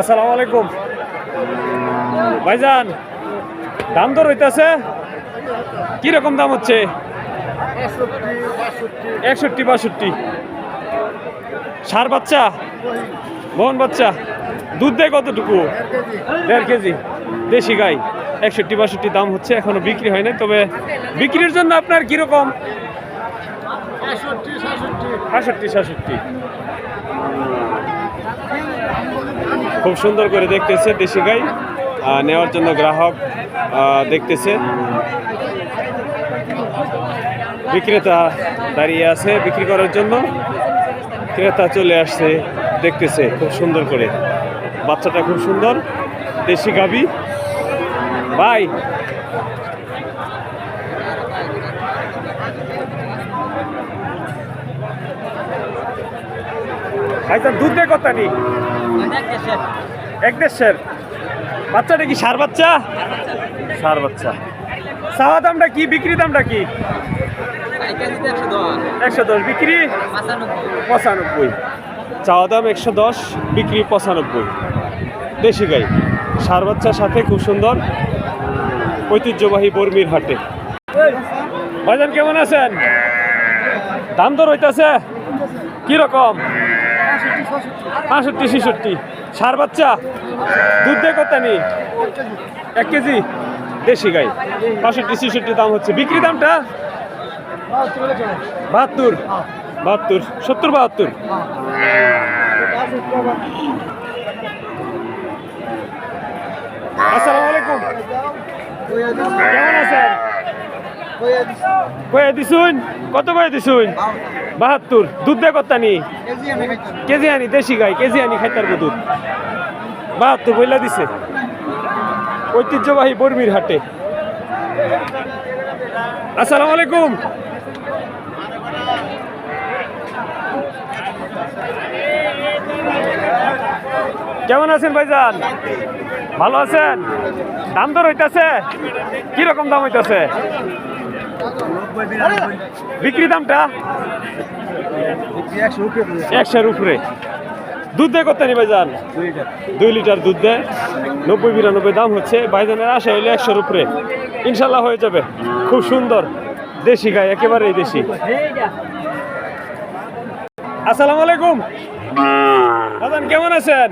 আসসালামু আলাইকুম ভাইজান, দাম দর হইতেছে কিরকম দাম হচ্ছে? 61-62। ষাঁড় বাচ্চা, বহন বাচ্চা, দুধ দেয় কতটুকু? 1.5 কেজি। দেশি গাই 61-62 দাম হচ্ছে, এখনো বিক্রি হয় নাই। তবে বিক্রির জন্য আপনার কিরকম? 65-66। খুব সুন্দর করে দেখতেছে দেশি গাই, নেওয়ার জন্য গ্রাহক দেখতেছে। বিক্রেতা দাঁড়িয়ে আছে বিক্রি করার জন্য, ক্রেতা চলে আসছে দেখতেছে খুব সুন্দর করে। বাচ্চাটা খুব সুন্দর, দেশি গাভী। ভাই ভাইজান, দুধ দেয় কত নি? 1.5 বাচ্চাটা কি ষাঁড় বাচ্চা? ষাঁড় বাচ্চা। চাওয়া দামটা কি, বিক্রি দামটা কি? 110, বিক্রি 95। চাওয়া দাম 110, বিক্রি 95। দেশি গাই, ষাঁড় বাচ্চার সাথে খুব সুন্দর, ঐতিহ্যবাহী বর্মির হাটে। ভাইজান কেমন আছেন? দাম দর হইতেছে কিরকম? 65-66। ষাঁড় বাচ্চা, দুধ দেয় কত নি? 1 কেজি। দেশি গাই 65-66 দাম হচ্ছে। বিক্রি দামটা 72, 70-72। আসসালামু আলাইকুম, কেমন আছেন? কয়ে দিছুন? কত কয়ে দিছুন? 72। দুধ দেয় কত নি? কেজি আনি। দেশি গাই কেজি আনি, খাইতার দুধ 72 বইলা দিছে। ঐতিহ্যবাহী বর্মির হাটে। আসসালামু আলাইকুম, কেমন আছেন ভাইজান? ভালো আছেন? দাম দর হইতেছে কিরকম দাম হইতেছে? বিক্রি দামটা 100-এর উপরে। দুধ দেয় কত নি ভাইজান? 2 লিটার দুধ দেয়। 90-92 দাম হচ্ছে। ভাইজানের আশা হইলে 100-এর উপরে ইনশাল্লাহ হয়ে যাবে। খুব সুন্দর দেশি গাই, একেবারেই দেশি। আসসালামু আলাইকুম ভাইজান, কেমন আছেন?